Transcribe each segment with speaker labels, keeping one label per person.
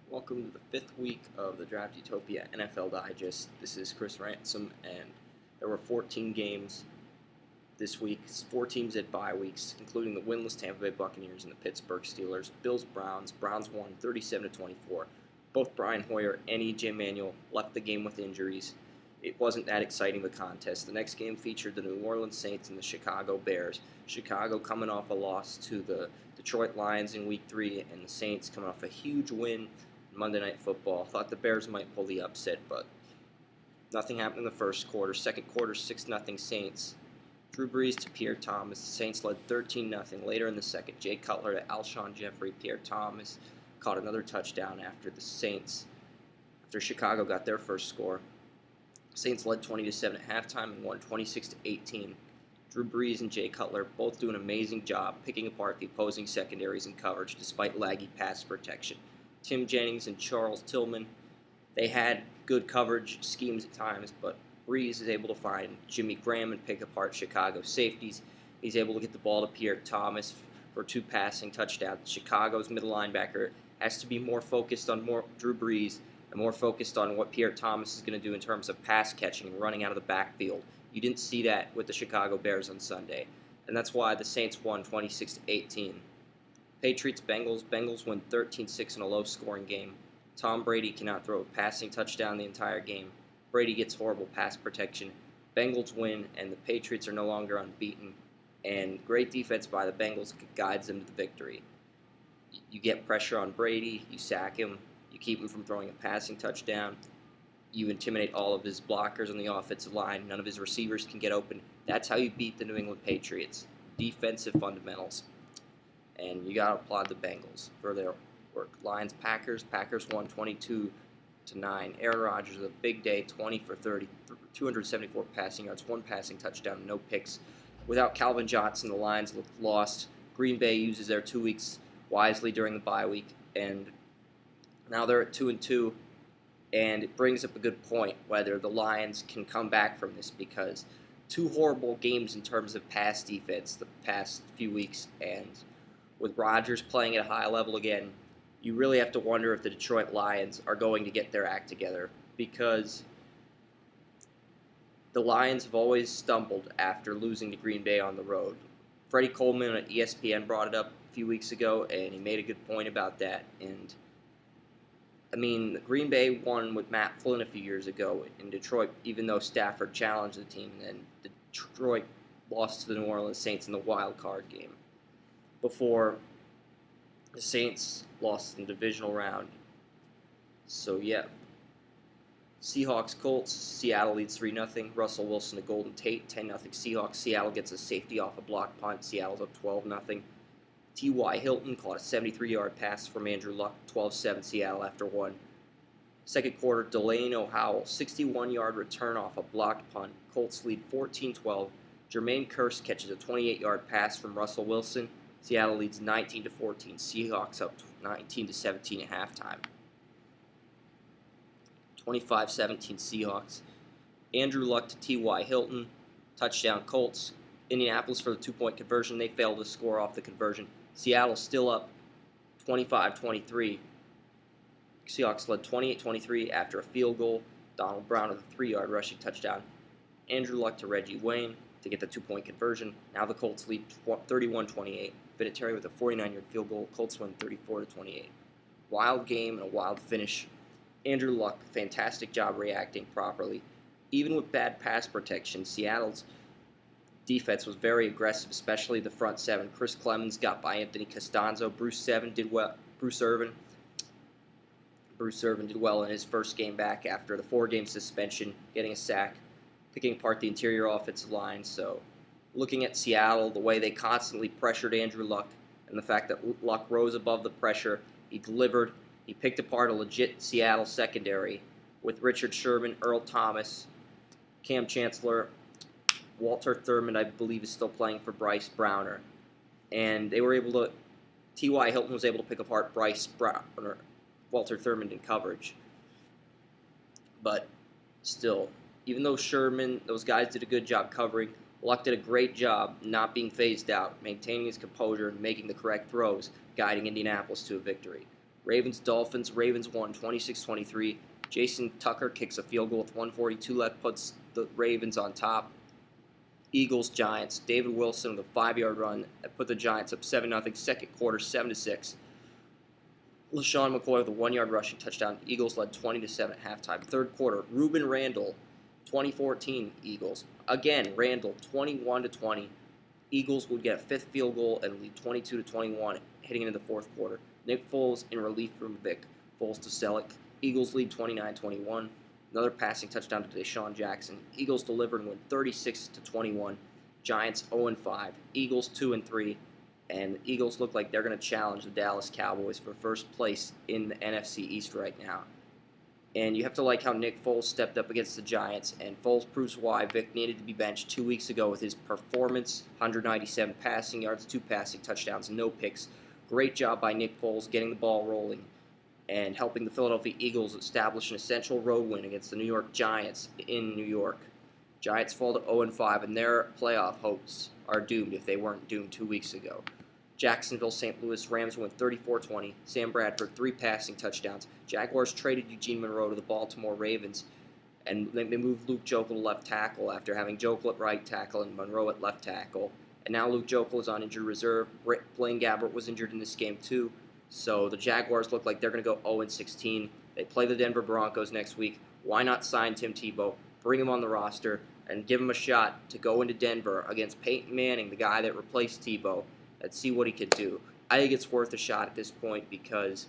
Speaker 1: Welcome to the fifth week of the Draft Utopia NFL Digest. This is Chris Ransom, and there were 14 games this week. 4 teams had bye weeks, including the winless Tampa Bay Buccaneers and the Pittsburgh Steelers. Bills-Browns. Browns won 37-24. Both Brian Hoyer and E.J. Manuel left the game with injuries. It wasn't that exciting of a contest. The next game featured the New Orleans Saints and the Chicago Bears. Chicago coming off a loss to the Detroit Lions in Week 3, and the Saints coming off a huge win Monday Night Football. Thought the Bears might pull the upset, but nothing happened in the first quarter. Second quarter, 6-0 Saints. Drew Brees to Pierre Thomas. The Saints led 13-0. Later in the second, Jay Cutler to Alshon Jeffrey. Pierre Thomas caught another touchdown after Chicago got their first score. Saints led 20-7 at halftime and won 26-18. Drew Brees and Jay Cutler both do an amazing job picking apart the opposing secondaries and coverage despite laggy pass protection. Tim Jennings and Charles Tillman, they had good coverage schemes at times, but Brees is able to find Jimmy Graham and pick apart Chicago safeties. He's able to get the ball to Pierre Thomas for 2 passing touchdowns. Chicago's middle linebacker has to be more focused on Drew Brees and more focused on what Pierre Thomas is going to do in terms of pass catching and running out of the backfield. You didn't see that with the Chicago Bears on Sunday, and that's why the Saints won 26-18. Patriots-Bengals. Bengals win 13-6 in a low-scoring game. Tom Brady cannot throw a passing touchdown the entire game. Brady gets horrible pass protection. Bengals win, and the Patriots are no longer unbeaten. And great defense by the Bengals guides them to the victory. You get pressure on Brady, you sack him, you keep him from throwing a passing touchdown, you intimidate all of his blockers on the offensive line, none of his receivers can get open. That's how you beat the New England Patriots. Defensive fundamentals. And you got to applaud the Bengals for their work. Lions-Packers. Packers won 22-9. Aaron Rodgers, a big day, 20 for 30, 274 passing yards, 1 passing touchdown, no picks. Without Calvin Johnson, the Lions looked lost. Green Bay uses their 2 weeks wisely during the bye week, and now they're at 2-2. And it brings up a good point whether the Lions can come back from this, because 2 horrible games in terms of pass defense the past few weeks, and with Rodgers playing at a high level again, you really have to wonder if the Detroit Lions are going to get their act together, because the Lions have always stumbled after losing to Green Bay on the road. Freddie Coleman at ESPN brought it up a few weeks ago, and he made a good point about that. And I mean, Green Bay won with Matt Flynn a few years ago in Detroit, even though Stafford challenged the team, and then Detroit lost to the New Orleans Saints in the wild card game before the Saints lost in the divisional round. So, yeah. Seahawks-Colts. Seattle leads 3-0. Russell Wilson to Golden Tate, 10-0 Seahawks. Seattle gets a safety off a block punt. Seattle's up 12-0. T.Y. Hilton caught a 73-yard pass from Andrew Luck, 12-7 Seattle after 1. Second quarter, Delano Howell, 61-yard return off a blocked punt. Colts lead 14-12. Jermaine Kearse catches a 28-yard pass from Russell Wilson. Seattle leads 19-14. Seahawks up 19-17 at halftime. 25-17 Seahawks. Andrew Luck to T.Y. Hilton. Touchdown Colts. Indianapolis for the 2-point conversion. They failed to score off the conversion. Seattle still up 25-23. Seahawks led 28-23 after a field goal. Donald Brown with a 3-yard rushing touchdown. Andrew Luck to Reggie Wayne to get the 2-point conversion. Now the Colts lead 31-28. Vinatieri with a 49-yard field goal. Colts win 34-28. Wild game and a wild finish. Andrew Luck, fantastic job reacting properly. Even with bad pass protection, Seattle's defense was very aggressive, especially the front 7. Chris Clemens got by Anthony Costanzo. Bruce Irvin did well in his first game back after the 4-game suspension, getting a sack, picking apart the interior offensive line. So, looking at Seattle, the way they constantly pressured Andrew Luck, and the fact that Luck rose above the pressure, he delivered. He picked apart a legit Seattle secondary with Richard Sherman, Earl Thomas, Cam Chancellor, Walter Thurman, I believe, is still playing for Bryce Browner. And they were able to, T.Y. Hilton was able to pick apart Walter Thurman in coverage. But still, even though Sherman, those guys did a good job covering, Luck did a great job not being phased out, maintaining his composure and making the correct throws, guiding Indianapolis to a victory. Ravens-Dolphins. Ravens won 26-23. Jason Tucker kicks a field goal with 1:42 left, puts the Ravens on top. Eagles-Giants. David Wilson with a 5-yard run that put the Giants up 7-0. Second quarter, 7-6. LaShawn McCoy with a 1-yard rushing touchdown. Eagles led 20-7 at halftime. Third quarter, Reuben Randall, 2014 Eagles. Again, Randall, 21-20. Eagles would get a fifth field goal and lead 22-21 heading into the fourth quarter. Nick Foles in relief from Vic. Foles to Selleck. Eagles lead 29-21. Another passing touchdown to Deshaun Jackson. Eagles deliver and win 36-21. Giants 0-5. Eagles 2-3. And the Eagles look like they're going to challenge the Dallas Cowboys for first place in the NFC East right now. And you have to like how Nick Foles stepped up against the Giants, and Foles proves why Vic needed to be benched 2 weeks ago with his performance, 197 passing yards, 2 passing touchdowns, no picks. Great job by Nick Foles getting the ball rolling and helping the Philadelphia Eagles establish an essential road win against the New York Giants in New York. Giants fall to 0-5, and their playoff hopes are doomed if they weren't doomed 2 weeks ago. Jacksonville, St. Louis, Rams win 34-20. Sam Bradford, 3 passing touchdowns. Jaguars traded Eugene Monroe to the Baltimore Ravens, and they moved Luke Jokel to left tackle after having Jokel at right tackle and Monroe at left tackle. And now Luke Jokel is on injured reserve. Blaine Gabbert was injured in this game too. So the Jaguars look like they're going to go 0-16. They play the Denver Broncos next week. Why not sign Tim Tebow, bring him on the roster, and give him a shot to go into Denver against Peyton Manning, the guy that replaced Tebow, and see what he could do. I think it's worth a shot at this point because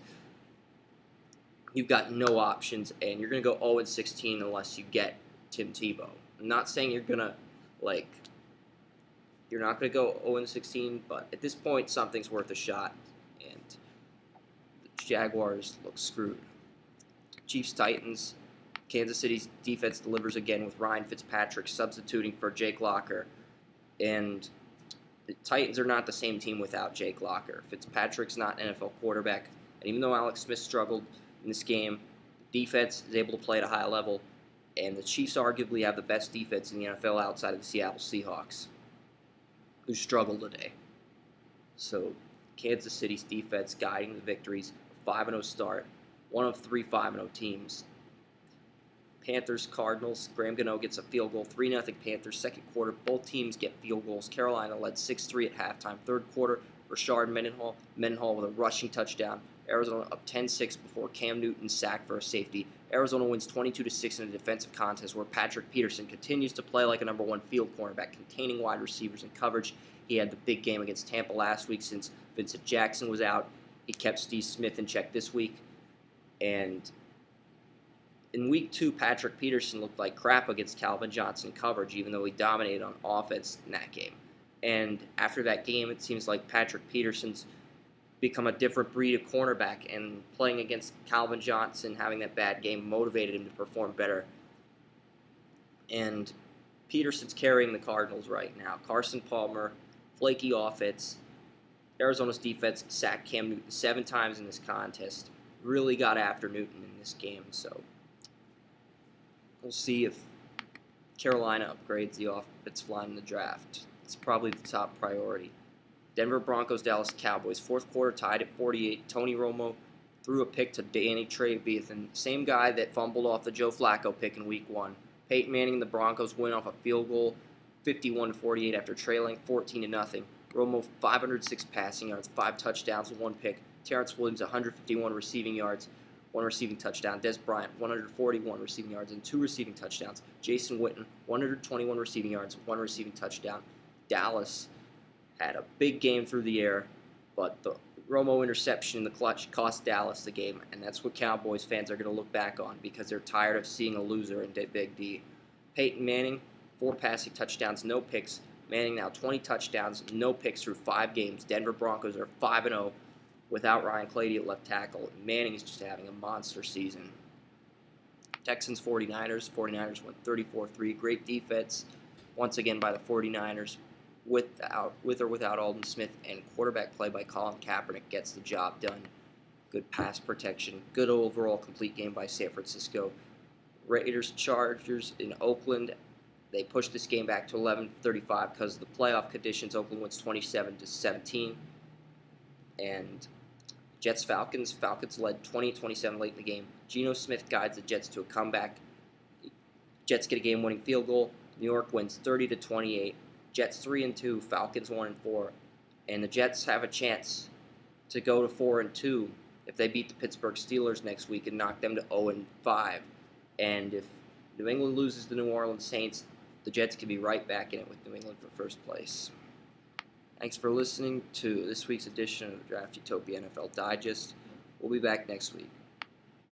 Speaker 1: you've got no options, and you're going to go 0-16 unless you get Tim Tebow. I'm not saying you're not going to go 0-16, but at this point, something's worth a shot, and the Jaguars look screwed. Chiefs-Titans. Kansas City's defense delivers again with Ryan Fitzpatrick substituting for Jake Locker, and the Titans are not the same team without Jake Locker. Fitzpatrick's not an NFL quarterback, and even though Alex Smith struggled in this game, defense is able to play at a high level, and the Chiefs arguably have the best defense in the NFL outside of the Seattle Seahawks, who struggled today. So Kansas City's defense guiding the victories, a 5-0 start, one of 3 5-0 teams. Panthers, Cardinals. Graham Gano gets a field goal. 3-0 Panthers. Second quarter, both teams get field goals. Carolina led 6-3 at halftime. Third quarter, Rashard Mendenhall with a rushing touchdown. Arizona up 10-6 before Cam Newton sacked for a safety. Arizona wins 22-6 in a defensive contest where Patrick Peterson continues to play like a number 1 field cornerback, containing wide receivers in coverage. He had the big game against Tampa last week since Vincent Jackson was out. He kept Steve Smith in check this week. And in week 2, Patrick Peterson looked like crap against Calvin Johnson coverage, even though he dominated on offense in that game. And after that game, it seems like Patrick Peterson's become a different breed of cornerback, and playing against Calvin Johnson, having that bad game, motivated him to perform better. And Peterson's carrying the Cardinals right now. Carson Palmer, flaky offense. Arizona's defense sacked Cam Newton 7 times in this contest. Really got after Newton in this game, so we'll see if Carolina upgrades the offensive line in the draft. It's probably the top priority. Denver Broncos, Dallas Cowboys. Fourth quarter tied at 48. Tony Romo threw a pick to Danny Trevathan, same guy that fumbled off the Joe Flacco pick in week 1. Peyton Manning and the Broncos win off a field goal, 51-48 after trailing 14-0. Romo 506 passing yards, 5 touchdowns, 1 pick. Terrence Williams 151 receiving yards, 1 receiving touchdown. Des Bryant, 141 receiving yards and 2 receiving touchdowns. Jason Witten, 121 receiving yards, 1 receiving touchdown. Dallas had a big game through the air, but the Romo interception in the clutch cost Dallas the game, and that's what Cowboys fans are going to look back on because they're tired of seeing a loser in Big D. Peyton Manning, 4 passing touchdowns, no picks. Manning now 20 touchdowns, no picks through 5 games. Denver Broncos are 5-0. Without Ryan Clady at left tackle. Manning is just having a monster season. Texans, 49ers. 49ers went 34-3. Great defense, once again, by the 49ers. With or without Aldon Smith, and quarterback play by Colin Kaepernick gets the job done. Good pass protection. Good overall complete game by San Francisco. Raiders, Chargers in Oakland. They pushed this game back to 11:35 because of the playoff conditions. Oakland wins 27-17. And Jets Falcons. Falcons led 20-27 late in the game. Geno Smith guides the Jets to a comeback. Jets get a game-winning field goal. New York wins 30-28. Jets 3-2. Falcons 1-4. And the Jets have a chance to go to 4-2 if they beat the Pittsburgh Steelers next week and knock them to 0-5. And if New England loses the New Orleans Saints, the Jets could be right back in it with New England for first place. Thanks for listening to this week's edition of the Draft Utopia NFL Digest. We'll be back next week.